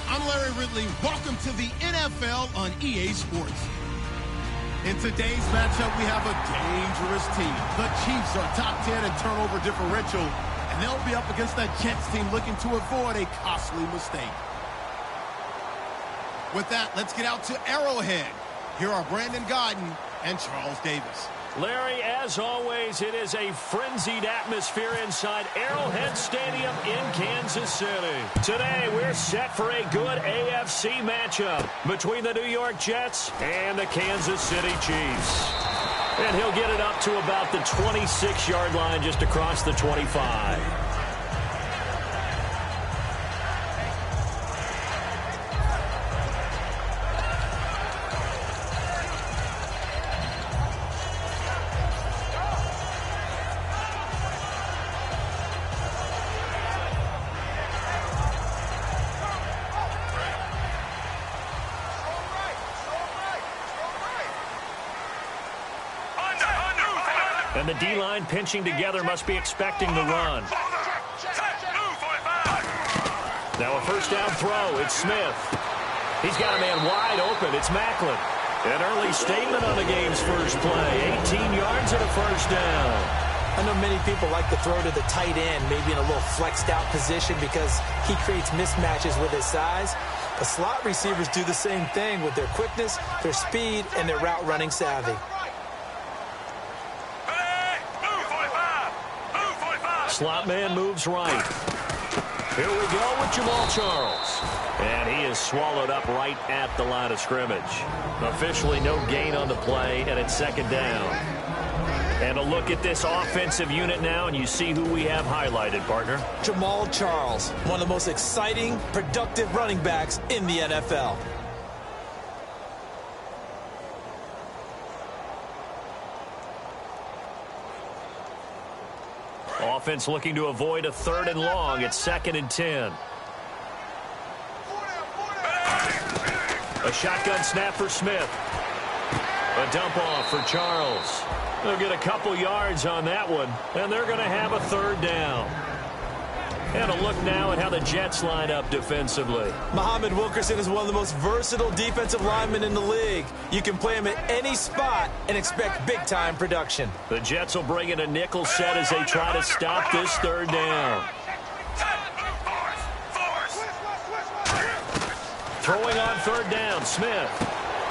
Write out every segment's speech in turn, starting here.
I'm Larry Ridley. Welcome to the NFL on EA Sports. In today's matchup, we have a dangerous team. The Chiefs are top 10 in turnover differential, and they'll be up against that Jets team looking to avoid a costly mistake. With that, let's get out to Arrowhead. Here are Brandon Godden and Charles Davis. Larry, as always, it is a frenzied atmosphere inside Arrowhead Stadium in Kansas City. Today, we're set for a good AFC matchup between the New York Jets and the Kansas City Chiefs. And he'll get it up to about the 26-yard line just across the 25. And the D-line pinching together must be expecting the run. Now a first down throw. It's Smith. He's got a man wide open. It's Macklin. An early statement on the game's first play. 18 yards and a first down. I know many people like to throw to the tight end, maybe in a little flexed out position because he creates mismatches with his size. But slot receivers do the same thing with their quickness, their speed, and their route running savvy. Slot man moves right. Here we go with Jamal Charles. And he is swallowed up right at the line of scrimmage. Officially no gain on the play, and it's second down. And a look at this offensive unit now, and you see who we have highlighted, partner. Jamal Charles, one of the most exciting, productive running backs in the NFL. Offense looking to avoid a 3rd and long. It's 2nd and 10. A shotgun snap for Smith. A dump off for Charles. They'll get a couple yards on that one, and they're going to have a 3rd down. And a look now at how the Jets line up defensively. Muhammad Wilkerson is one of the most versatile defensive linemen in the league. You can play him at any spot and expect big-time production. The Jets will bring in a nickel set as they try to stop this 3rd down. Throwing on 3rd down, Smith.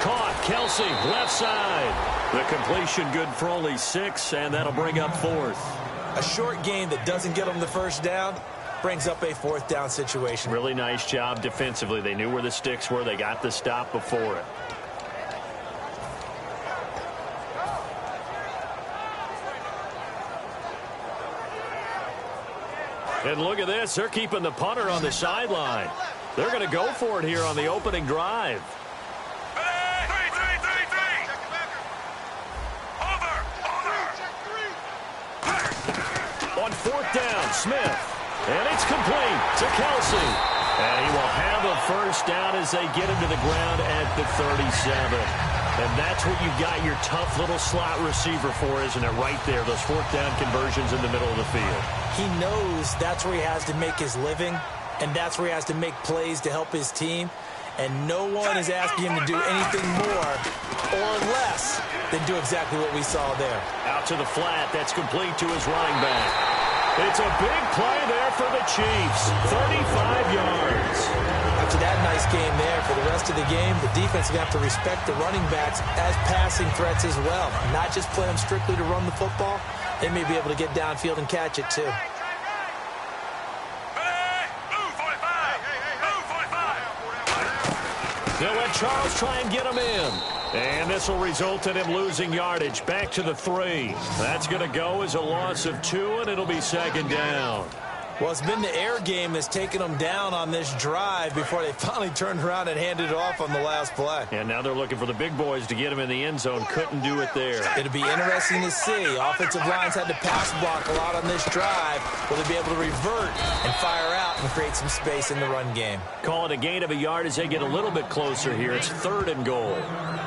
Caught, Kelsey, left side. The completion good for only 6, and that'll bring up 4th. A short game that doesn't get them the first down brings up a 4th down situation. Really nice job defensively. They knew where the sticks were. They got the stop before it. And look at this. They're keeping the punter on the sideline. They're going to go for it here on the opening drive. On 4th down, Smith. And it's complete to Kelsey. And he will have a first down as they get him to the ground at the 37. And that's what you've got your tough little slot receiver for, isn't it? Right there, those 4th down conversions in the middle of the field. He knows that's where he has to make his living, and that's where he has to make plays to help his team. And no one is asking him to do anything more or less than do exactly what we saw there. Out to the flat. That's complete to his running back. It's a big play there for the Chiefs. 35 yards. After that nice game there, for the rest of the game, the defense is going to have to respect the running backs as passing threats as well. Not just play them strictly to run the football. They may be able to get downfield and catch it, too. They'll let Charles try and get him in. And this will result in him losing yardage. Back to the 3. That's going to go as a loss of 2, and it'll be 2nd down. Well, it's been the air game that's taken them down on this drive before they finally turned around and handed it off on the last play. And now they're looking for the big boys to get him in the end zone. Couldn't do it there. It'll be interesting to see. Offensive lines had to pass block a lot on this drive. Will they be able to revert and fire out and create some space in the run game? Call it a gain of a yard as they get a little bit closer here. It's 3rd and goal.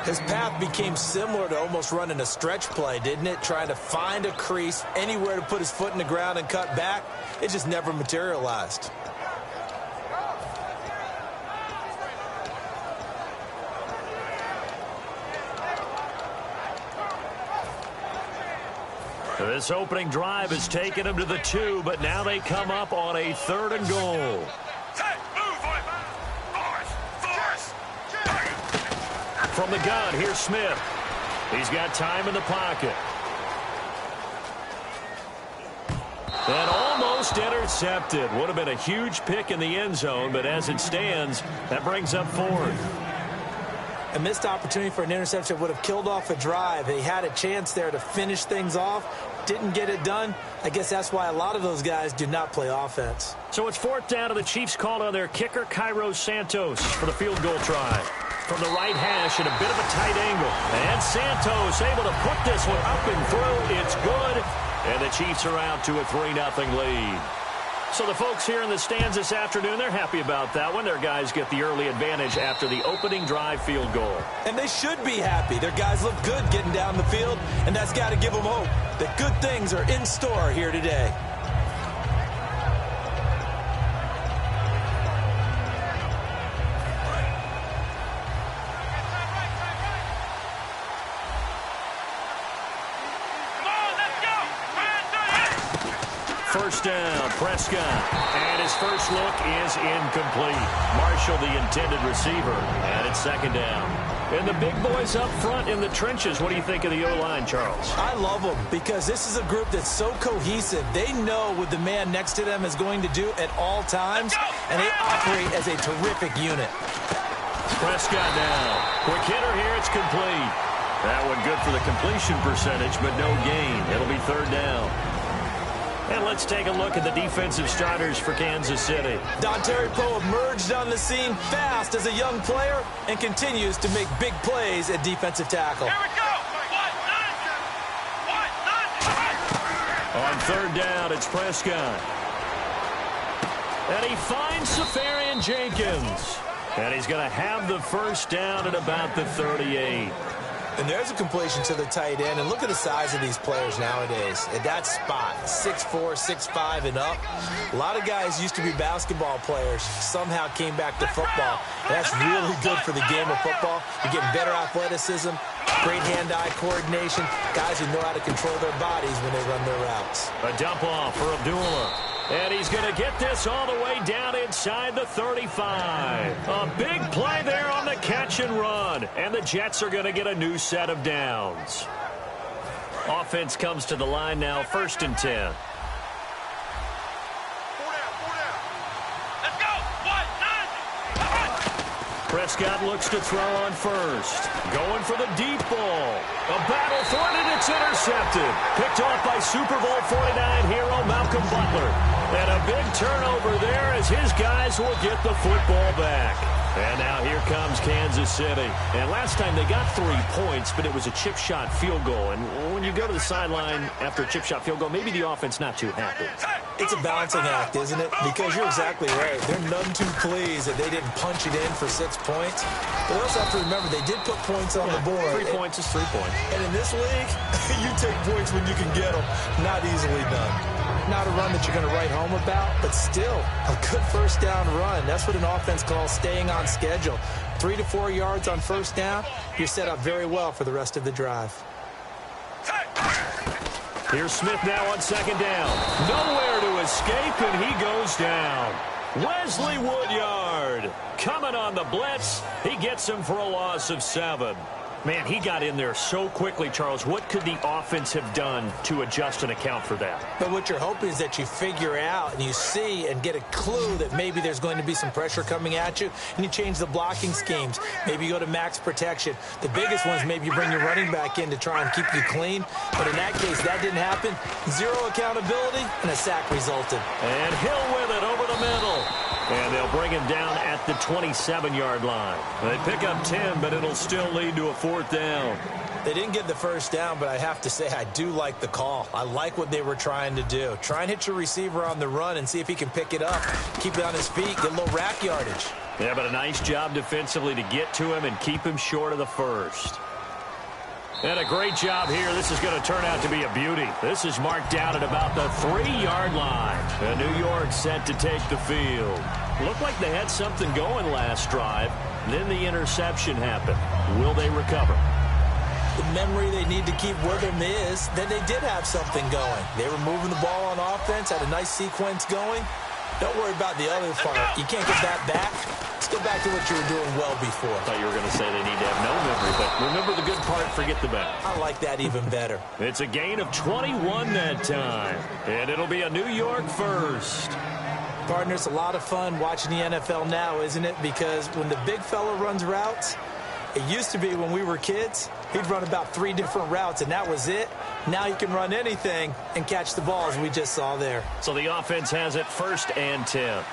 His path became similar to almost running a stretch play, didn't it? Trying to find a crease, anywhere to put his foot in the ground and cut back. It just never materialized. This opening drive has taken them to the 2, but now they come up on a 3rd and goal. From the gun, here's Smith. He's got time in the pocket. And almost intercepted. Would have been a huge pick in the end zone, but as it stands, that brings up 4th. A missed opportunity for an interception would have killed off a drive. He had a chance there to finish things off. Didn't get it done. I guess that's why a lot of those guys do not play offense. So it's 4th down, and the Chiefs called on their kicker, Cairo Santos, for the field goal try. From the right hash at a bit of a tight angle. And Santos able to put this one up and through. It's good. And the Chiefs are out to a 3-0 lead. So the folks here in the stands this afternoon, they're happy about that one. Their guys get the early advantage after the opening drive field goal. And they should be happy. Their guys look good getting down the field, and that's got to give them hope that good things are in store here today. First down, Prescott. And his first look is incomplete. Marshall, the intended receiver. And it's 2nd down. And the big boys up front in the trenches. What do you think of the O-line, Charles? I love them because this is a group that's so cohesive. They know what the man next to them is going to do at all times, and they operate as a terrific unit. Prescott now. Quick hitter here. It's complete. That one good for the completion percentage, but no gain. It'll be 3rd down. And let's take a look at the defensive starters for Kansas City. Dontari Poe emerged on the scene fast as a young player and continues to make big plays at defensive tackle. Here we go. On 3rd down, it's Prescott. And he finds Safarian Jenkins. And he's going to have the first down at about the 38. And there's a completion to the tight end. And look at the size of these players nowadays. At that spot, 6'4", 6'5", and up. A lot of guys used to be basketball players. Somehow came back to football. And that's really good for the game of football. You're getting better athleticism, great hand-eye coordination. Guys who know how to control their bodies when they run their routes. A dump off for Abdullah. And he's going to get this all the way down inside the 35. A big play there on the catch and run. And the Jets are going to get a new set of downs. Offense comes to the line now, 1st and 10. Prescott looks to throw on first. Going for the deep ball. A battle for it, and it's intercepted. Picked off by Super Bowl 49 hero Malcolm Butler. And a big turnover there as his guys will get the football back. And now here comes Kansas City. And last time they got 3 points, but it was a chip shot field goal. And when you go to the sideline after a chip shot field goal, maybe the offense not too happy. It's a balancing act, isn't it? Because you're exactly right. They're none too pleased that they didn't punch it in for 6 points. But they also have to remember they did put points on the board. 3 points is 3 points. And in this league, you take points when you can get them. Not easily done. Not a run that you're going to write home about, but still a good first down run. That's what an offense calls staying on schedule. 3 to 4 yards on first down, you're set up very well for the rest of the drive. Here's Smith now on 2nd down. Nowhere to escape, and he goes down. Wesley Woodyard coming on the blitz. He gets him for a loss of 7. Man, he got in there so quickly, Charles. What could the offense have done to adjust and account for that? But what you're hoping is that you figure out and you see and get a clue that maybe there's going to be some pressure coming at you, and you change the blocking schemes. Maybe you go to max protection. The biggest one is maybe you bring your running back in to try and keep you clean. But in that case, that didn't happen. 0 accountability, and a sack resulted. And Hill with it over the middle. And they'll bring him down at the 27-yard line. They pick up 10, but it'll still lead to a 4th down. They didn't get the first down, but I have to say I do like the call. I like what they were trying to do. Try and hit your receiver on the run and see if he can pick it up. Keep it on his feet, get a little rack yardage. Yeah, but a nice job defensively to get to him and keep him short of the first. And a great job here. This is going to turn out to be a beauty. This is marked down at about the 3-yard line. And New York set to take the field. Looked like they had something going last drive. Then the interception happened. Will they recover? The memory they need to keep with them is that they did have something going. They were moving the ball on offense, had a nice sequence going. Don't worry about the other part. You can't get that back. Let's go back to what you were doing well before. I thought you were going to say they need to have no memory, but remember the good part, forget the bad. I like that even better. It's a gain of 21 that time, and it'll be a New York first. Partner, it's a lot of fun watching the NFL now, isn't it? Because when the big fella runs routes, it used to be when we were kids, he'd run about 3 different routes, and that was it. Now he can run anything and catch the ball, as we just saw there. So the offense has it 1st and 10.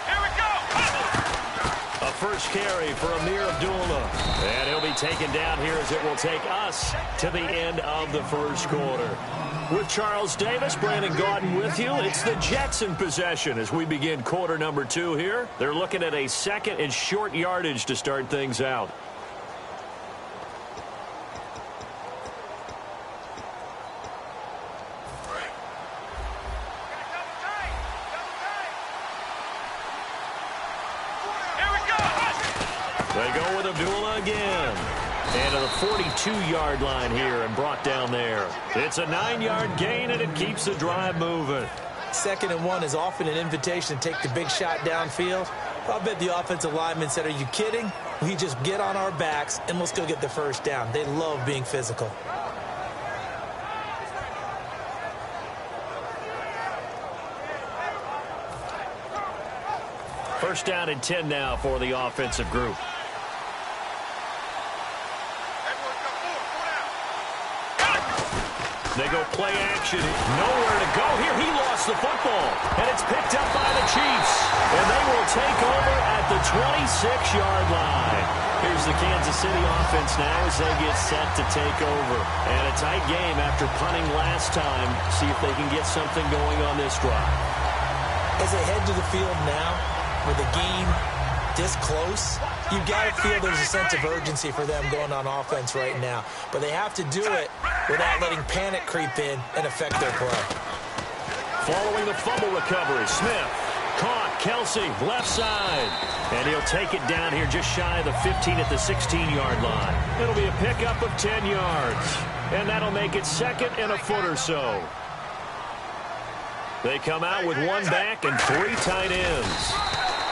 Here we go. A first carry for Amir Abdullah. And he'll be taken down here as it will take us to the end of the first quarter. With Charles Davis, Brandon Gaudin with you. It's the Jets in possession as we begin quarter number 2 here. They're looking at a 2nd and short yardage to start things out. They go with Abdullah again. And to the 42-yard line here and brought down there. It's a 9-yard gain, and it keeps the drive moving. 2nd and 1 is often an invitation to take the big shot downfield. I bet the offensive lineman said, are you kidding? We just get on our backs, and let's go get the first down. They love being physical. First down and 10 now for the offensive group. They go play action. Nowhere to go here. He lost the football. And it's picked up by the Chiefs. And they will take over at the 26-yard line. Here's the Kansas City offense now as they get set to take over. And a tight game after punting last time. See if they can get something going on this drive. As they head to the field now, with the game this close, you've got to feel there's a sense of urgency for them going on offense right now. But they have to do it without letting panic creep in and affect their play. Following the fumble recovery, Smith caught. Kelsey, left side. And he'll take it down here just shy of the 15 at the 16-yard line. It'll be a pickup of 10 yards. And that'll make it 2nd and a foot or so. They come out with 1 back and 3 tight ends.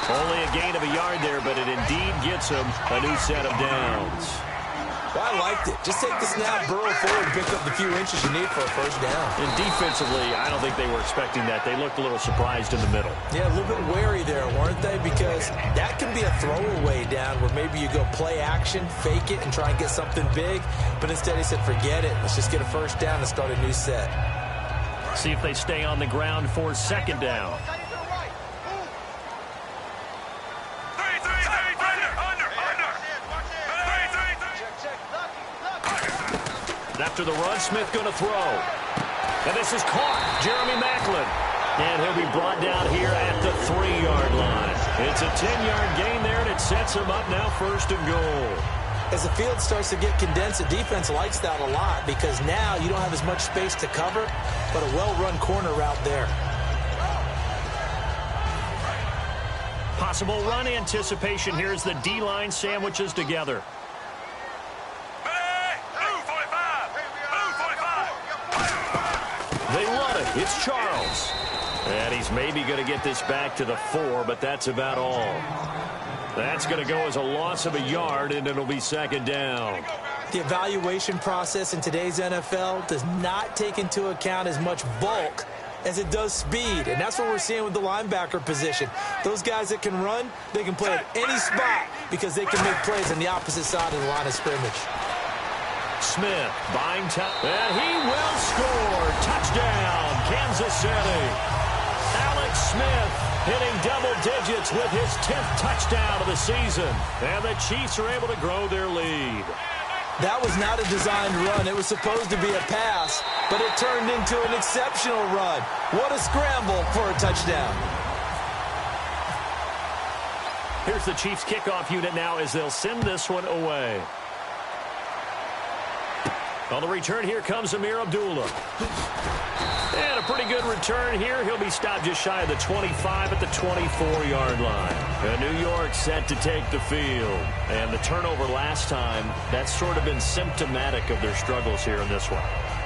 Only a gain of a yard there, but it indeed gets them a new set of downs. Well, I liked it. Just take the snap, burrow forward, and pick up the few inches you need for a first down. And defensively, I don't think they were expecting that. They looked a little surprised in the middle. Yeah, a little bit wary there, weren't they? Because that can be a throwaway down where maybe you go play action, fake it, and try and get something big. But instead he said, forget it. Let's just get a first down and start a new set. See if they stay on the ground for 2nd down. After the run, Smith going to throw. And this is caught. Jeremy Maclin. And he'll be brought down here at the 3-yard line. It's a 10-yard gain there, and it sets him up now 1st and goal. As the field starts to get condensed, the defense likes that a lot because now you don't have as much space to cover, but a well-run corner route there. Possible run anticipation here as the D-line sandwiches together. They run it. It's Charles. And he's maybe going to get this back to the 4, but that's about all. That's going to go as a loss of a yard, and it'll be 2nd down. The evaluation process in today's NFL does not take into account as much bulk as it does speed, and that's what we're seeing with the linebacker position. Those guys that can run, they can play at any spot because they can make plays on the opposite side of the line of scrimmage. Smith buying time, and he will score. Touchdown, Kansas City. Alex Smith hitting double digits with his 10th touchdown of the season. And the Chiefs are able to grow their lead. That was not a designed run. It was supposed to be a pass, but it turned into an exceptional run. What a scramble for a touchdown. Here's the Chiefs kickoff unit now as they'll send this one away. On the return, here comes Amir Abdullah. And a pretty good return here. He'll be stopped just shy of the 25 at the 24-yard line. And New York set to take the field. And the turnover last time, that's sort of been symptomatic of their struggles here in this one.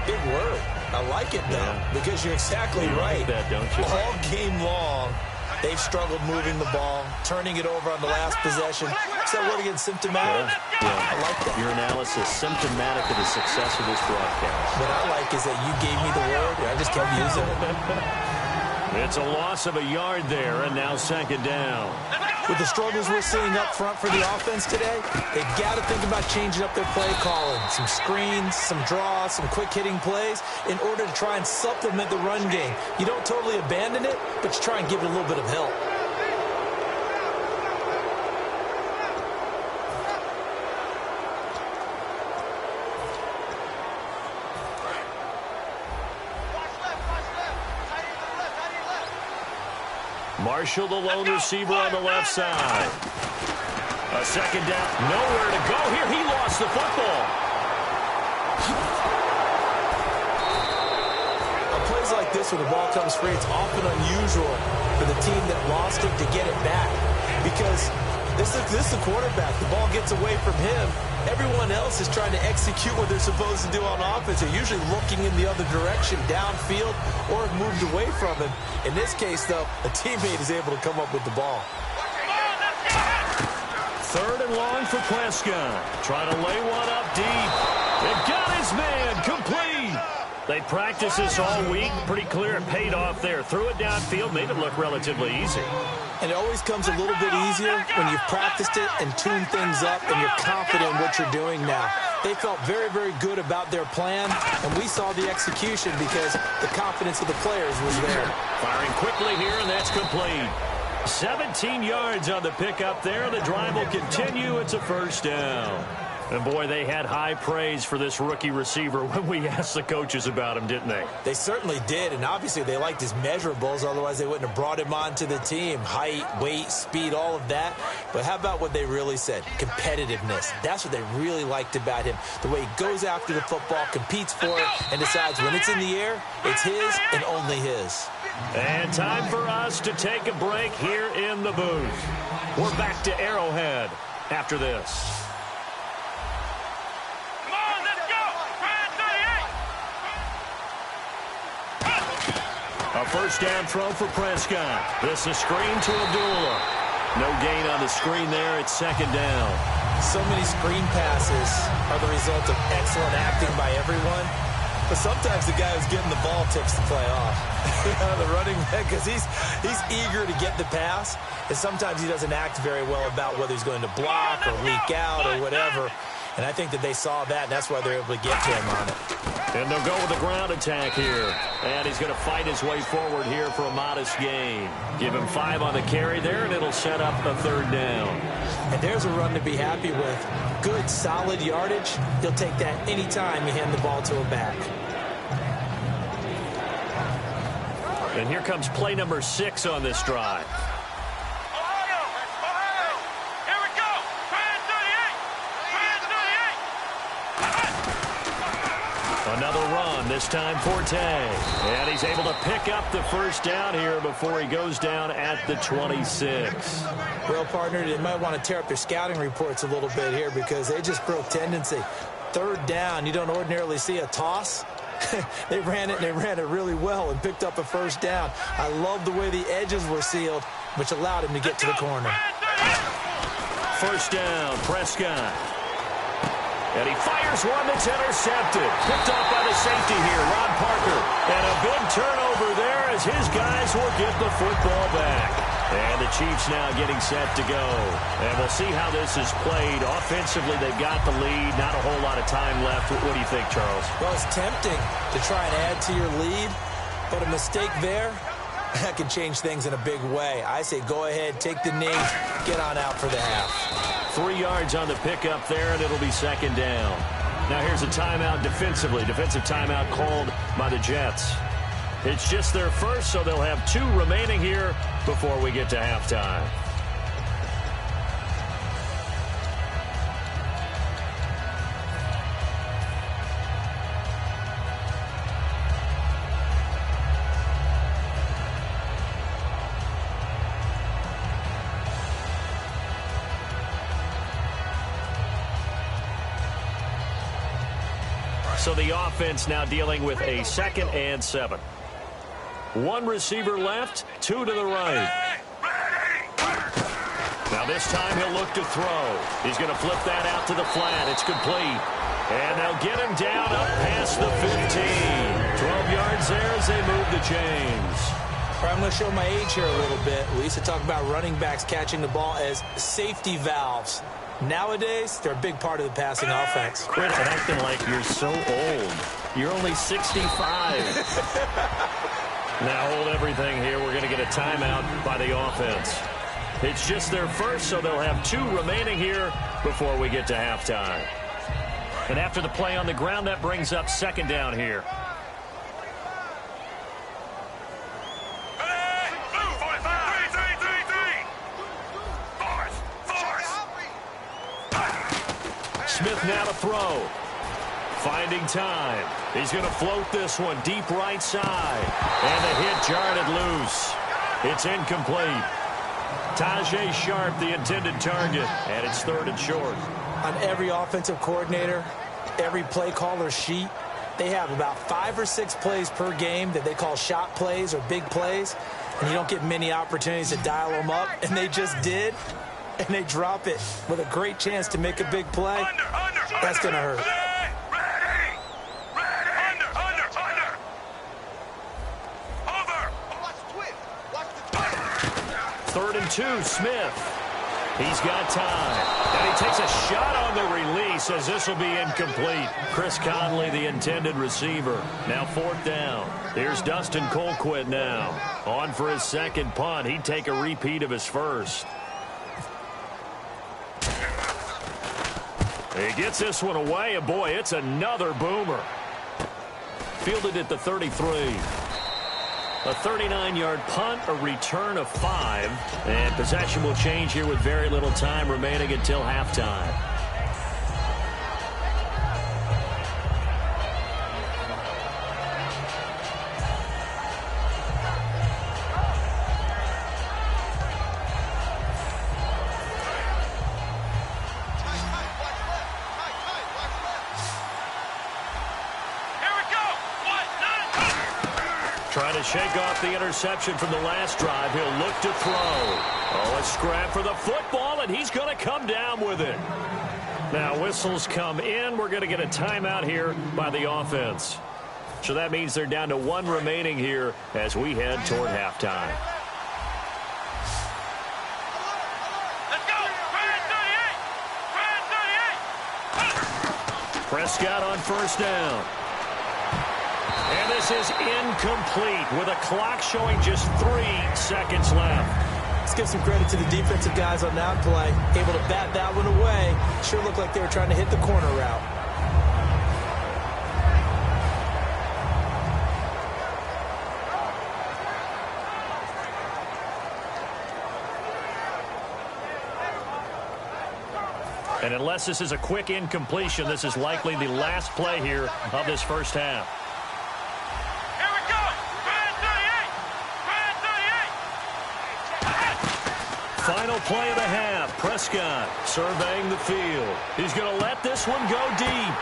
Big word. I like it, though, because you're exactly right. Like that, don't you? All game long, they've struggled moving the ball, turning it over on the last possession. Is that word again, symptomatic? Yeah. I like that. Your analysis, symptomatic of the success of this broadcast. What I like is that you gave me the word, and I just kept using it. It's a loss of a yard there, and now second down. With the struggles we're seeing up front for the offense today, they've got to think about changing up their play calling. Some screens, some draws, some quick-hitting plays in order to try and supplement the run game. You don't totally abandon it, but you try and give it a little bit of help. Marshall, the lone receiver on the left side. A second down. Nowhere to go here. He lost the football. On plays like this, when the ball comes free, it's often unusual for the team that lost it to get it back. Because this is the quarterback. The ball gets away from him. Everyone else is trying to execute what they're supposed to do on offense. They're usually looking in the other direction, downfield, or have moved away from him. In this case, though, a teammate is able to come up with the ball. Third and long for Prescott. Trying to lay one up deep. It got his man complete. They practiced this all week. Pretty clear it paid off there. Threw it downfield, made it look relatively easy. And it always comes a little bit easier when you've practiced it and tuned things up and you're confident in what you're doing now. They felt very, very good about their plan, and we saw the execution because the confidence of the players was there. Firing quickly here, and that's complete. 17 yards on the pickup there. The drive will continue. It's a first down. And, boy, they had high praise for this rookie receiver when we asked the coaches about him, didn't they? They certainly did, and obviously they liked his measurables. Otherwise, they wouldn't have brought him onto the team. Height, weight, speed, all of that. But how about what they really said? Competitiveness. That's what they really liked about him. The way he goes after the football, competes for it, and decides when it's in the air, it's his and only his. And time for us to take a break here in the booth. We're back to Arrowhead after this. A first down throw for Prescott. This is screen to Abdullah. No gain on the screen there. It's second down. So many screen passes are the result of excellent acting by everyone. But sometimes the guy who's getting the ball tips the play off. The running back, because he's eager to get the pass. And sometimes he doesn't act very well about whether he's going to block or leak out or whatever. And I think that they saw that, and that's why they're able to get to him on it. And they'll go with the ground attack here. And he's going to fight his way forward here for a modest gain. Give him 5 on the carry there, and it'll set up a third down. And there's a run to be happy with. Good, solid yardage. He'll take that anytime you hand the ball to a back. And here comes play number 6 on this drive. Another run, this time Forte. And he's able to pick up the first down here before he goes down at the 26. Well, partner, they might want to tear up their scouting reports a little bit here because they just broke tendency. Third down, you don't ordinarily see a toss. They ran it, and they ran it really well and picked up a first down. I love the way the edges were sealed, which allowed him to get to the corner. First down, Prescott. And he fires one that's intercepted. Picked off by the safety here, Ron Parker. And a big turnover there as his guys will get the football back. And the Chiefs now getting set to go. And we'll see how this is played. Offensively, they've got the lead. Not a whole lot of time left. What do you think, Charles? Well, it's tempting to try and add to your lead, but a mistake there, that can change things in a big way. I say go ahead, take the knee, get on out for the half. 3 yards on the pickup there, and it'll be second down. Now here's a timeout defensively. Defensive timeout called by the Jets. It's just their first, so they'll have 2 remaining here before we get to halftime. So the offense now dealing with a 2nd and 7. One receiver left, 2 to the right. Now this time he'll look to throw. He's going to flip that out to the flat. It's complete. And they'll get him down up past the 15. 12 yards there as they move the chains. All right, I'm going to show my age here a little bit. We used to talk about running backs catching the ball as safety valves. Nowadays, they're a big part of the passing offense. Quit acting like you're so old. You're only 65. Now hold everything here. We're going to get a timeout by the offense. It's just their first, so they'll have 2 remaining here before we get to halftime. And after the play on the ground, that brings up 2nd down here. Smith now to throw. Finding time. He's going to float this one deep right side. And the hit jarred it loose. It's incomplete. Tajay Sharp, the intended target. And it's 3rd and short. On every offensive coordinator, every play caller sheet, they have about 5 or 6 plays per game that they call shot plays or big plays. And you don't get many opportunities to dial them up. And they just did. And they drop it with a great chance to make a big play. That's going to hurt. Third and 2, Smith. He's got time. And he takes a shot on the release as this will be incomplete. Chris Conley, the intended receiver. Now 4th down. Here's Dustin Colquitt now. On for his 2nd punt. He'd take a repeat of his first. He gets this one away, and boy, it's another boomer. Fielded at the 33. A 39-yard punt, a return of 5, and possession will change here with very little time remaining until halftime. Trying to shake off the interception from the last drive. He'll look to throw. Oh, a scrap for the football, and he's going to come down with it. Now, whistles come in. We're going to get a timeout here by the offense. So that means they're down to 1 remaining here as we head toward halftime. Let's go! Brad 38! Prescott on 1st down. And this is incomplete with a clock showing just 3 seconds left. Let's give some credit to the defensive guys on that play. Able to bat that one away. Sure looked like they were trying to hit the corner route. And unless this is a quick incompletion, this is likely the last play here of this first half. Final play of the half. Prescott surveying the field. He's going to let this one go deep.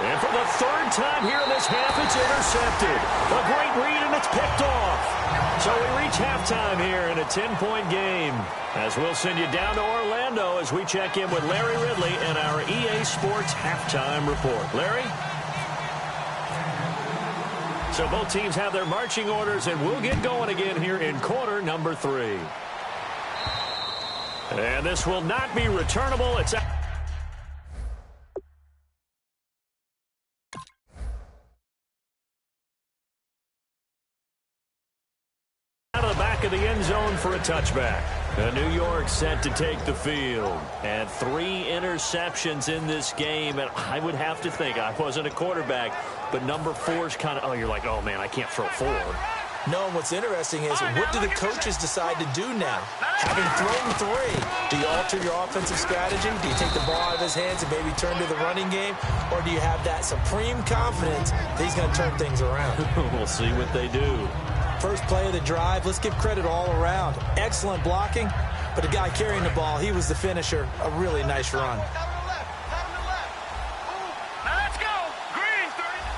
And for the 3rd time here in this half, it's intercepted. A great read, and it's picked off. So we reach halftime here in a 10-point game. As we'll send you down to Orlando as we check in with Larry Ridley and our EA Sports Halftime Report. Larry? So both teams have their marching orders, and we'll get going again here in quarter number 3. And this will not be returnable. It's out of the back of the end zone for a touchback. New York set to take the field. And 3 interceptions in this game. And I would have to think, I wasn't a quarterback, but number 4's kind of, you're like, oh, man, I can't throw 4. No, what's interesting is what do the coaches decide to do now? Having thrown 3, do you alter your offensive strategy? Do you take the ball out of his hands and maybe turn to the running game? Or do you have that supreme confidence that he's going to turn things around? We'll see what they do. First play of the drive, let's give credit all around. Excellent blocking, but the guy carrying the ball, he was the finisher. A really nice run. Let's go! Green 30.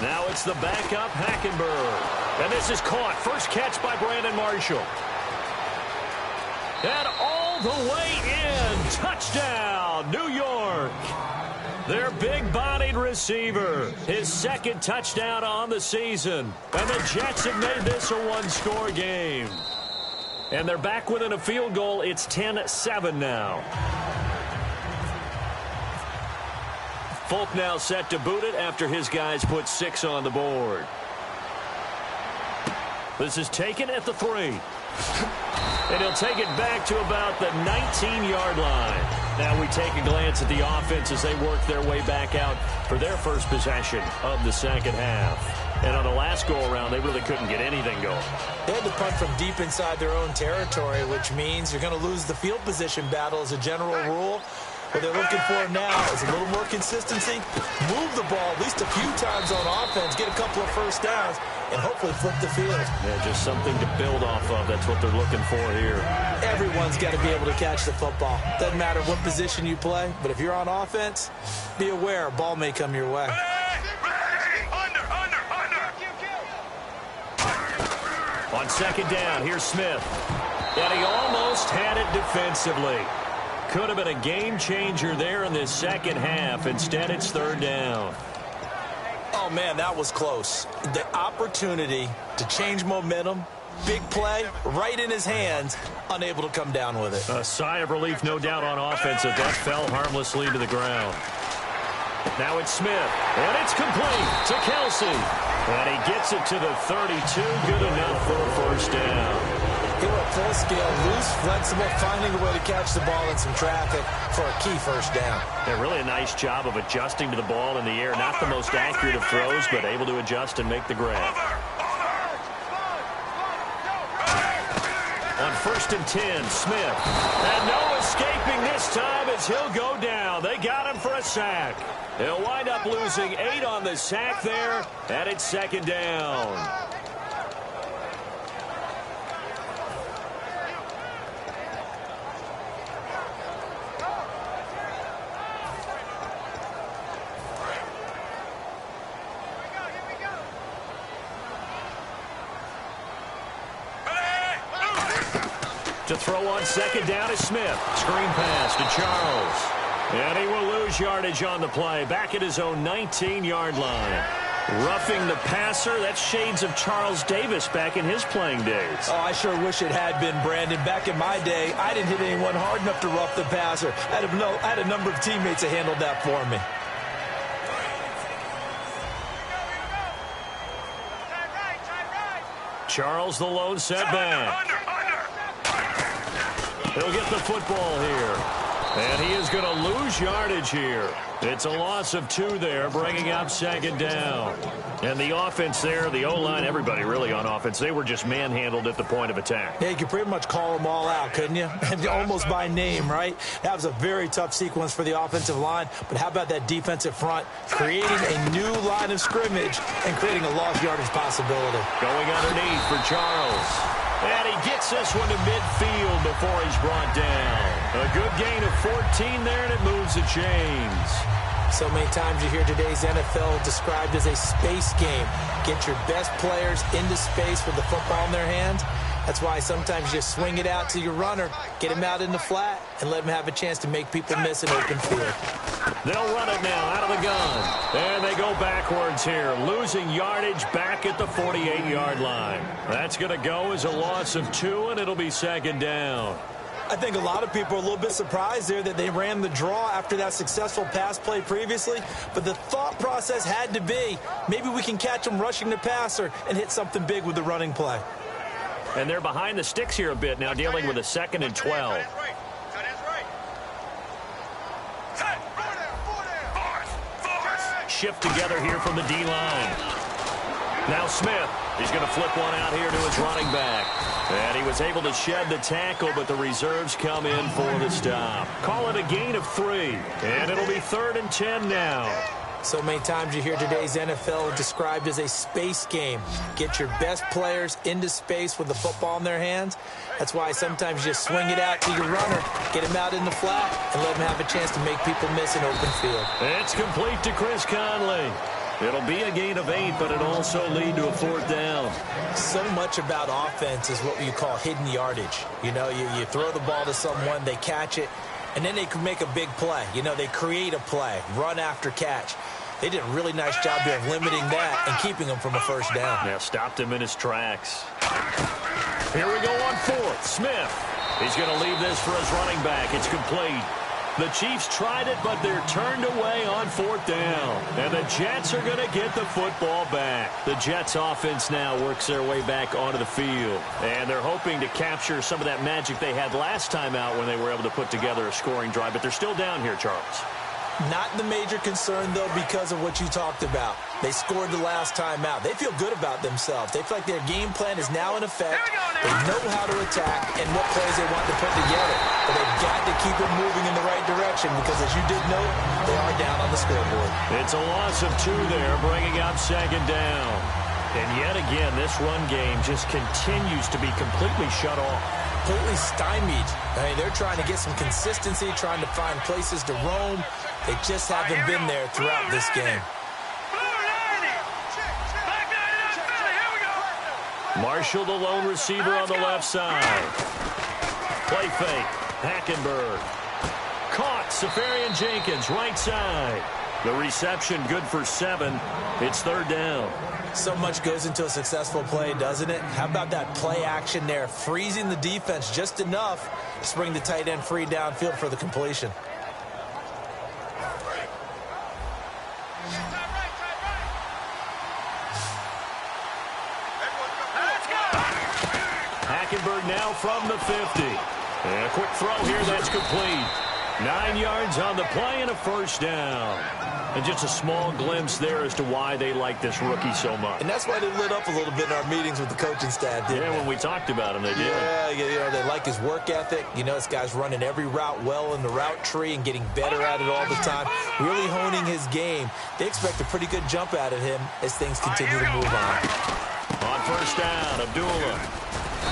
Now it's the backup, Hackenberg. And this is caught. First catch by Brandon Marshall. And all the way in. Touchdown, New York. Their big-bodied receiver. His second touchdown on the season. And the Jets have made this a one-score game. And they're back within a field goal. It's 10-7 now. Folk now set to boot it after his guys put 6 on the board. This is taken at the 3. And he'll take it back to about the 19-yard line. Now we take a glance at the offense as they work their way back out for their first possession of the second half. And on the last go-around, they really couldn't get anything going. They had to punt from deep inside their own territory, which means you're going to lose the field position battle as a general rule. What they're looking for now is a little more consistency, move the ball at least a few times on offense, get a couple of first downs, and hopefully flip the field. Yeah, just something to build off of. That's what they're looking for here. Everyone's got to be able to catch the football. Doesn't matter what position you play, but if you're on offense, be aware a ball may come your way. On second down, here's Smith. And he almost had it defensively. Could have been a game changer there in this second half. Instead, it's third down. Oh, man, that was close. The opportunity to change momentum, big play, right in his hands, unable to come down with it. A sigh of relief, no doubt, on offense as that fell harmlessly to the ground. Now it's Smith, and it's complete to Kelsey. And he gets it to the 32, good enough for a first down. They were full scale, loose, flexible, finding a way to catch the ball in some traffic for a key first down. Yeah, really a nice job of adjusting to the ball in the air. Not the most accurate of throws, but able to adjust and make the grab. On first and 10, Smith. And no escaping this time as he'll go down. They got him for a sack. He'll wind up losing 8 on the sack there, and it's second down. To throw on second down is Smith. Screen pass to Charles. And he will lose yardage on the play. Back at his own 19-yard line. Roughing the passer. That's shades of Charles Davis back in his playing days. Oh, I sure wish it had been, Brandon. Back in my day, I didn't hit anyone hard enough to rough the passer. I had a number of teammates that handled that for me. Charles the lone setback. He'll get the football here. And he is going to lose yardage here. It's a loss of 2 there, bringing up second down. And the offense there, the O-line, everybody really on offense, they were just manhandled at the point of attack. Yeah, you could pretty much call them all out, couldn't you? Almost by name, right? That was a very tough sequence for the offensive line. But how about that defensive front creating a new line of scrimmage and creating a lost yardage possibility? Going underneath for Charles. And he gets this one to midfield before he's brought down. A good gain of 14 there, and it moves the chains. So many times you hear today's NFL described as a space game. Get your best players into space with the football in their hands. That's why sometimes you just swing it out to your runner, get him out in the flat, and let him have a chance to make people miss an open field. They'll run it now out of the gun. And they go backwards here, losing yardage back at the 48-yard line. That's going to go as a loss of 2, and it'll be second down. I think a lot of people are a little bit surprised there that they ran the draw after that successful pass play previously. But the thought process had to be, maybe we can catch them rushing the passer and hit something big with the running play. And they're behind the sticks here a bit now, dealing with a 2nd and 12. Shift together here from the D-line. Now Smith. He's going to flip one out here to his running back. And he was able to shed the tackle, but the reserves come in for the stop. Call it a gain of 3. And it'll be 3rd and 10 now. So many times you hear today's NFL described as a space game. Get your best players into space with the football in their hands. That's why sometimes you just swing it out to your runner, get him out in the flat, and let him have a chance to make people miss an open field. It's complete to Chris Conley. It'll be a gain of 8, but it'll also lead to a 4th down. So much about offense is what you call hidden yardage. You know, you throw the ball to someone, they catch it, and then they can make a big play. You know, they create a play, run after catch. They did a really nice job here of limiting that and keeping him from a 1st down. Yeah, stopped him in his tracks. Here we go on 4th. Smith. He's going to leave this for his running back. It's complete. The Chiefs tried it, but they're turned away on 4th down. And the Jets are going to get the football back. The Jets offense now works their way back onto the field. And they're hoping to capture some of that magic they had last time out when they were able to put together a scoring drive. But they're still down here, Charles. Not the major concern, though, because of what you talked about. They scored the last time out. They feel good about themselves. They feel like their game plan is now in effect. They know how to attack and what plays they want to put together. But they've got to keep it moving in the right direction because, as you did note, they are down on the scoreboard. It's a loss of 2 there, bringing up 2nd down. And yet again, this run game just continues to be completely shut off. Completely stymied. I mean, they're trying to get some consistency, trying to find places to roam. They just haven't been there throughout this game. Marshall, the lone receiver on the left side. Play fake. Hackenberg. Caught. Safarian Jenkins, right side. The reception good for 7. It's 3rd down. So much goes into a successful play, doesn't it? How about that play action there? Freezing the defense just enough to bring the tight end free downfield for the completion. Hackenberg now from the 50. And a quick throw here, that's complete. 9 yards on the play and a 1st down. And just a small glimpse there as to why they like this rookie so much. And that's why they lit up a little bit in our meetings with the coaching staff, didn't they? When we talked about him, they did. Yeah, you know, they like his work ethic. You know, this guy's running every route well in the route tree and getting better at it all the time, really honing his game. They expect a pretty good jump out of him as things continue to move on. On 1st down, Abdullah.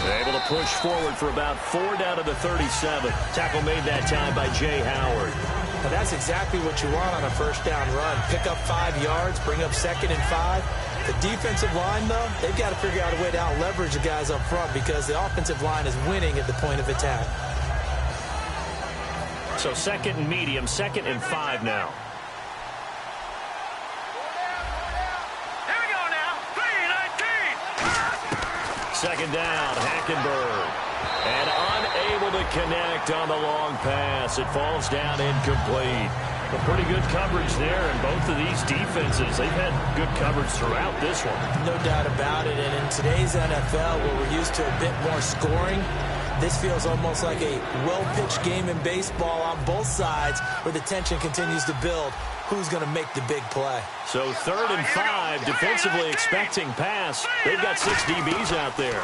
Able to push forward for about 4 down to the 37. Tackle made that time by Jay Howard. But that's exactly what you want on a 1st down run. Pick up 5 yards, bring up 2nd and 5. The defensive line, though, they've got to figure out a way to out-leverage the guys up front because the offensive line is winning at the point of attack. So 2nd and medium, 2nd and 5 now. Here we go now. 3-19. 2nd down, Hackenberg. And unable to connect on the long pass. It falls down incomplete. But pretty good coverage there, and both of these defenses, they've had good coverage throughout this one. No doubt about it, and in today's NFL, where we're used to a bit more scoring, this feels almost like a well-pitched game in baseball on both sides where the tension continues to build. Who's going to make the big play? So 3rd and 5, defensively expecting pass. They've got 6 DBs out there.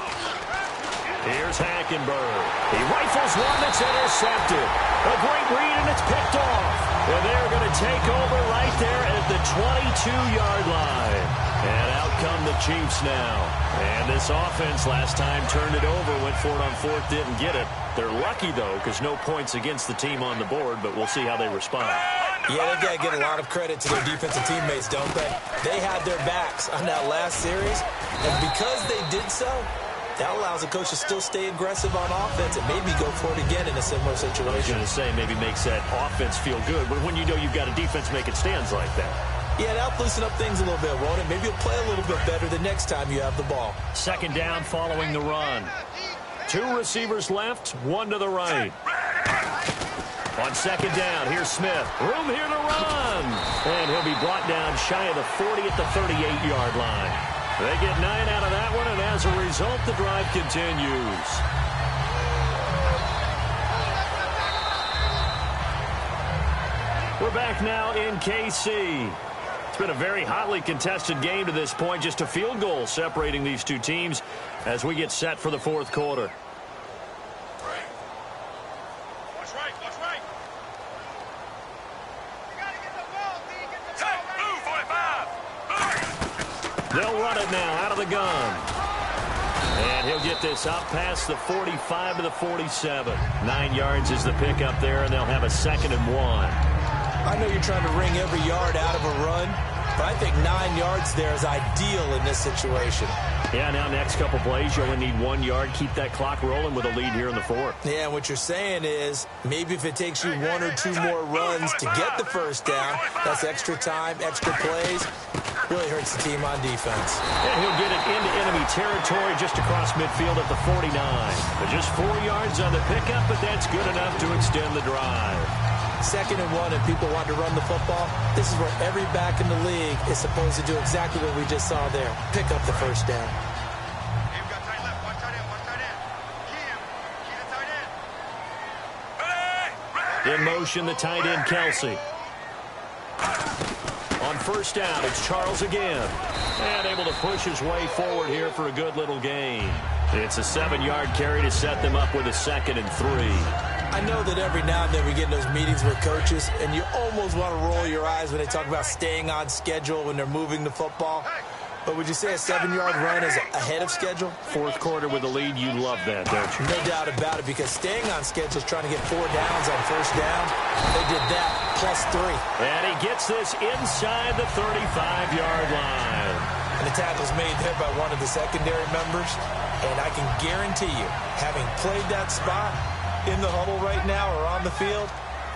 Here's Hackenberg. He rifles one that's intercepted. A great read, and it's picked off. And they're going to take over right there at the 22-yard line. And out come the Chiefs now. And this offense last time turned it over, went for it on 4th, didn't get it. They're lucky, though, because no points against the team on the board, but we'll see how they respond. Yeah, they've got to give a lot of credit to their defensive teammates, don't they? They had their backs on that last series, and because they did so, that allows the coach to still stay aggressive on offense and maybe go for it again in a similar situation. I was going to say maybe makes that offense feel good, but when you know you've got a defense making stands like that. Yeah, that'll loosen up things a little bit, won't it? Maybe you'll play a little bit better the next time you have the ball. 2nd down following the run. 2 receivers left, 1 to the right. On 2nd down, here's Smith. Room here to run. And he'll be brought down shy of the 40 at the 38-yard line. They get 9 out of that one, and as a result, the drive continues. We're back now in KC. It's been a very hotly contested game to this point. Just a field goal separating these two teams as we get set for the 4th quarter. Watch right, watch right. You gotta get the ball, D. Get the ball. Blue 45. They'll run it now out of the gun. And he'll get this up past the 45 to the 47. 9 yards is the pickup there, and they'll have a 2nd and 1. I know you're trying to wring every yard out of a run, But I think 9 yards there is ideal in this situation. Yeah, now next couple plays, you only need 1 yard. Keep that clock rolling with a lead here in the fourth. Yeah, what you're saying is maybe if it takes you 1 or 2 more runs to get the first down, that's extra time, extra plays. Really hurts the team on defense. And he'll get it into enemy territory just across midfield at the 49. But just 4 yards on the pickup, but that's good enough to extend the drive. 2nd and 1, and people want to run the football. This is where every back in the league is supposed to do exactly what we just saw there. Pick up the first down. Hey, we got tight left. One tight end. One tight end. Key him. Key the tight end. Ready? In motion, the tight end, Kelsey. On first down, it's Charles again. And able to push his way forward here for a good little gain. It's a 7-yard carry to set them up with a 2nd and 3. I know that every now and then we get in those meetings with coaches, and you almost want to roll your eyes when they talk about staying on schedule when they're moving the football. But would you say a 7-yard run is ahead of schedule? Fourth quarter with the lead, you love that, don't you? No doubt about it, because staying on schedule is trying to get 4 downs on first down. They did that, +3. And he gets this inside the 35-yard line. And the tackle's made there by one of the secondary members. And I can guarantee you, having played that spot in the huddle right now or on the field,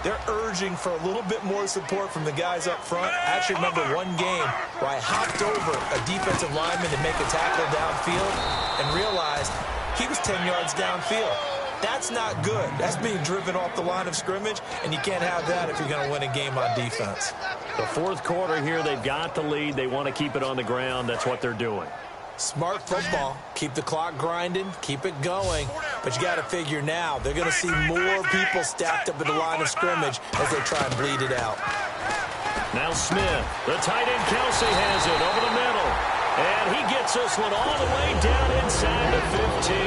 they're urging for a little bit more support from the guys up front. I actually remember one game where I hopped over a defensive lineman to make a tackle downfield and realized he was 10 yards downfield. That's not good. That's being driven off the line of scrimmage, and you can't have that if you're going to win a game on defense. The fourth quarter here, they've got the lead. They want to keep it on the ground. That's what they're doing. Smart football. Keep the clock grinding. Keep it going. But you got to figure now, they're going to see more people stacked up at the line of scrimmage as they try and bleed it out. Now Smith. The tight end Kelsey has it over the middle. And he gets this one all the way down inside the 15.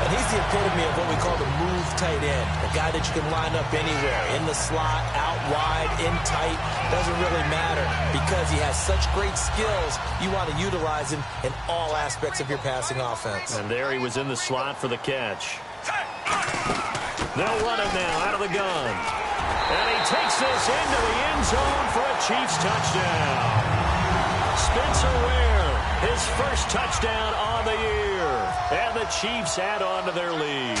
And he's the epitome of what we call the move tight end. A guy that you can line up anywhere. In the slot, out wide, in tight. Doesn't really matter because he has such great skills. You want to utilize him in all aspects of your passing offense. And there he was in the slot for the catch. They'll run it now out of the gun. And he takes this into the end zone for a Chiefs touchdown. Spencer Ware, his first touchdown on the year. And the Chiefs add on to their lead.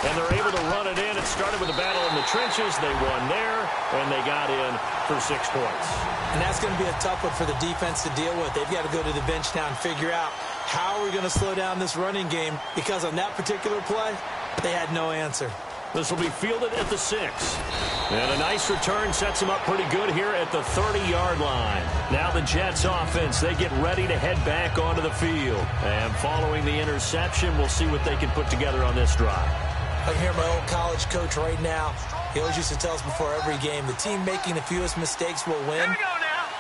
And they're able to run it in. It started with a battle in the trenches. They won there, and they got in for 6 points. And that's going to be a tough one for the defense to deal with. They've got to go to the bench now and figure out how are we going to slow down this running game, because on that particular play, they had no answer. This will be fielded at the 6. And a nice return sets them up pretty good here at the 30-yard line. Now the Jets offense, they get ready to head back onto the field. And following the interception, we'll see what they can put together on this drive. I can hear my old college coach right now. He always used to tell us before every game, the team making the fewest mistakes will win.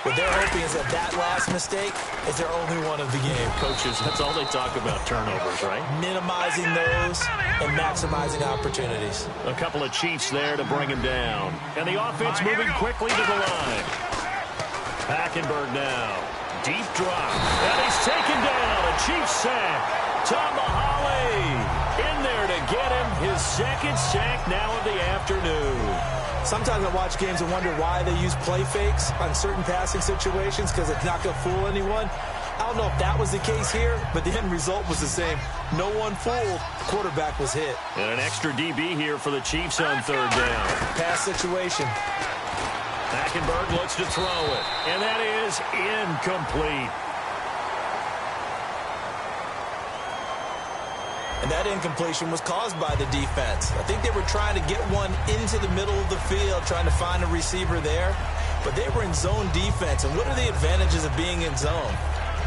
What they're hoping is that last mistake is their only one of the game. Coaches, that's all they talk about, turnovers, right? Minimizing those and maximizing opportunities. A couple of Chiefs there to bring him down. And the offense moving quickly to the line. Hackenberg now. Deep drop. And he's taken down. A Chiefs sack. Tomahawley in there to get him his second sack now of the afternoon. Sometimes I watch games and wonder why they use play fakes on certain passing situations, because it's not going to fool anyone. I don't know if that was the case here, but the end result was the same. No one fooled. The quarterback was hit. And an extra DB here for the Chiefs on third down. Pass situation. Hackenberg looks to throw it. And that is incomplete. And that incompletion was caused by the defense. I think they were trying to get one into the middle of the field, trying to find a receiver there. But they were in zone defense. And what are the advantages of being in zone?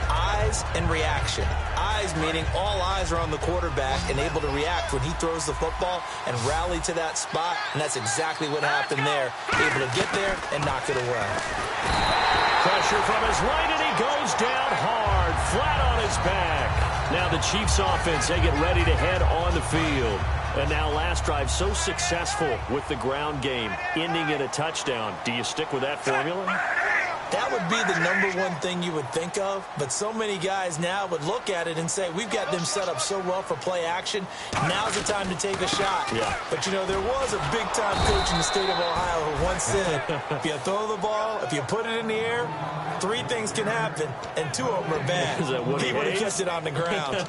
Eyes and reaction. Eyes meaning all eyes are on the quarterback and able to react when he throws the football and rally to that spot. And that's exactly what happened there. Able to get there and knock it away. Pressure from his right, and he goes down hard, flat on his back. Now the Chiefs offense, they get ready to head on the field. And now last drive so successful with the ground game, ending in a touchdown. Do you stick with that formula? That would be the number one thing you would think of, but so many guys now would look at it and say, we've got them set up so well for play action, now's the time to take a shot. Yeah. But, you know, there was a big-time coach in the state of Ohio who once said, if you throw the ball, if you put it in the air, 3 things can happen, and 2 of them are bad. Is that Woody He would have Hayes? kept it on the ground.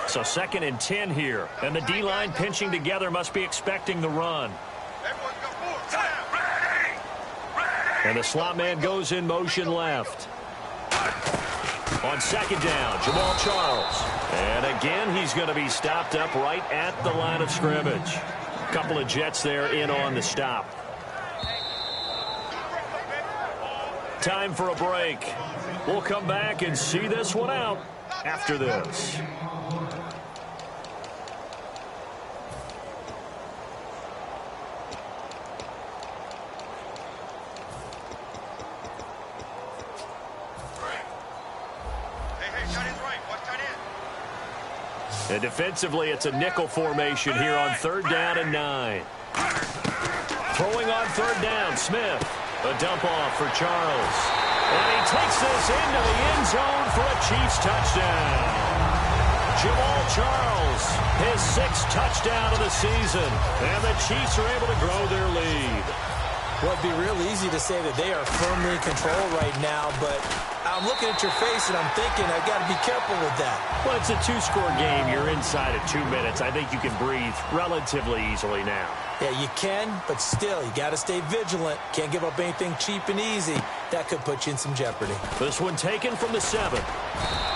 So 2nd and 10 here. And the D-line pinching together must be expecting the run. Everyone go forward. Ready. And the slot man goes in motion left. On 2nd down, Jamal Charles. And again, he's going to be stopped up right at the line of scrimmage. A couple of Jets there in on the stop. Time for a break. We'll come back and see this one out after this. And defensively, it's a nickel formation here on 3rd down and 9. Throwing on 3rd down, Smith. A dump off for Charles. And he takes this into the end zone for a Chiefs touchdown. Jamal Charles, his 6th touchdown of the season. And the Chiefs are able to grow their lead. Well, it'd be real easy to say that they are firmly in control right now, but I'm looking at your face and I'm thinking I've got to be careful with that. Well, it's a 2-score game. You're inside of 2 minutes. I think you can breathe relatively easily now. Yeah, you can, but still, you got to stay vigilant. Can't give up anything cheap and easy. That could put you in some jeopardy. This one taken from the 7.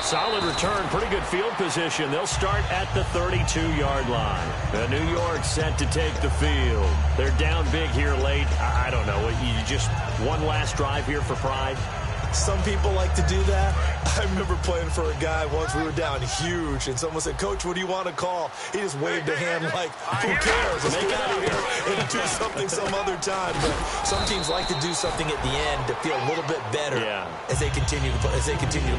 Solid return, pretty good field position. They'll start at the 32-yard line. New York set to take the field. They're down big here late. I don't know. You just one last drive here for pride? Some people like to do that. I remember playing for a guy once. We were down huge, and someone said, Coach, what do you want to call? He just waved a hand like, who cares? Let's get out of here and do something some other time. But some teams like to do something at the end to feel a little bit better as they continue to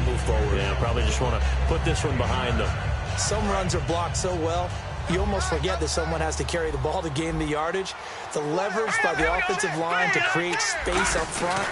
move forward. Yeah, probably just want to put this one behind them. Some runs are blocked so well, you almost forget that someone has to carry the ball to gain the yardage. The leverage by the offensive line to create space up front,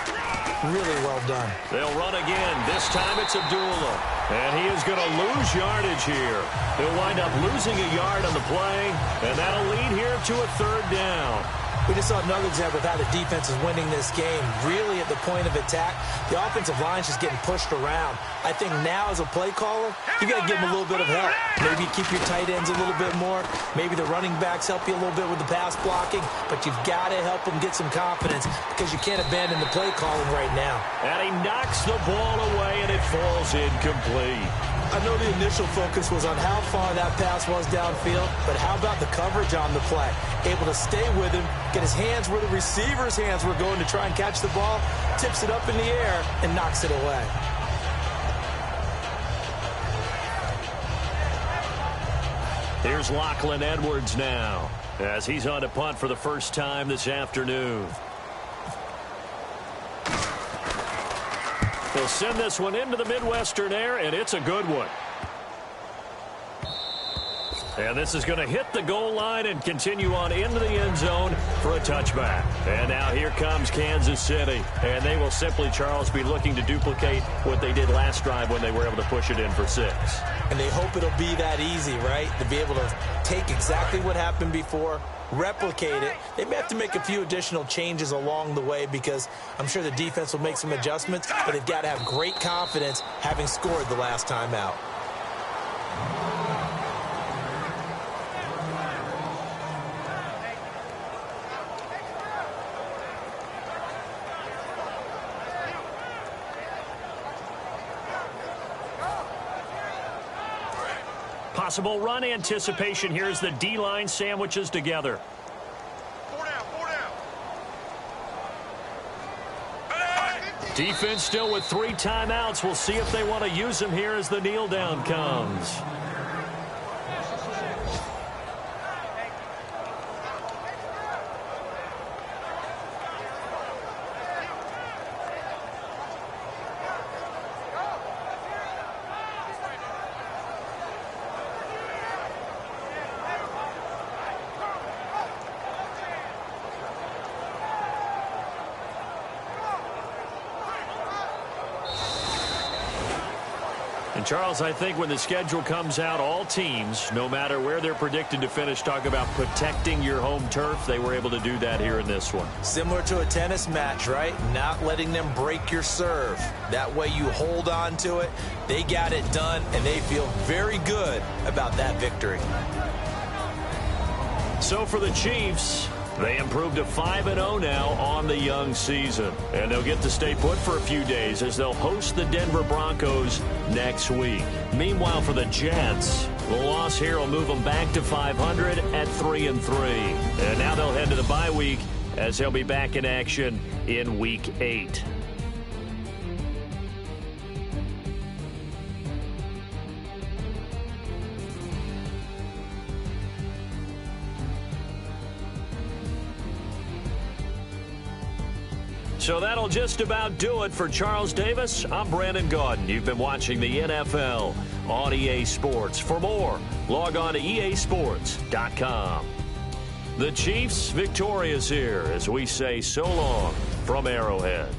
really well done. They'll run again. This time it's Abdullah. And he is going to lose yardage here. He'll wind up losing a yard on the play, and that'll lead here to a 3rd down. We just saw another example of how the defense is winning this game. Really at the point of attack, the offensive line's just getting pushed around. I think now as a play caller, you got to give them a little bit of help. Maybe keep your tight ends a little bit more. Maybe the running backs help you a little bit with the pass blocking. But you've got to help them get some confidence because you can't abandon the play calling right now. And he knocks the ball away, and it falls incomplete. I know the initial focus was on how far that pass was downfield, but how about the coverage on the play? Able to stay with him, get his hands where the receiver's hands were going to try and catch the ball, tips it up in the air, and knocks it away. Here's Lachlan Edwards now, as he's on to punt for the first time this afternoon. They'll send this one into the Midwestern air, and it's a good one. And this is going to hit the goal line and continue on into the end zone for a touchback. And now here comes Kansas City. And they will simply, Charles, be looking to duplicate what they did last drive when they were able to push it in for 6. And they hope it'll be that easy, right? To be able to take exactly what happened before, replicate it. They may have to make a few additional changes along the way because I'm sure the defense will make some adjustments, but they've got to have great confidence having scored the last time out. Possible run anticipation here as the D-line sandwiches together. 4 down, 4 down. Defense still with 3 timeouts. We'll see if they want to use them here as the kneel down comes. And, Charles, I think when the schedule comes out, all teams, no matter where they're predicted to finish, talk about protecting your home turf. They were able to do that here in this one. Similar to a tennis match, right? Not letting them break your serve. That way you hold on to it. They got it done, and they feel very good about that victory. So for the Chiefs, they improved to 5-0 now on the young season. And they'll get to stay put for a few days as they'll host the Denver Broncos next week. Meanwhile, for the Jets, the loss here will move them back to 500 at 3-3. And now they'll head to the bye week as they'll be back in action in Week 8. So that'll just about do it for Charles Davis. I'm Brandon Gaudin. You've been watching the NFL on EA Sports. For more, log on to easports.com. The Chiefs victorious here as we say so long from Arrowhead.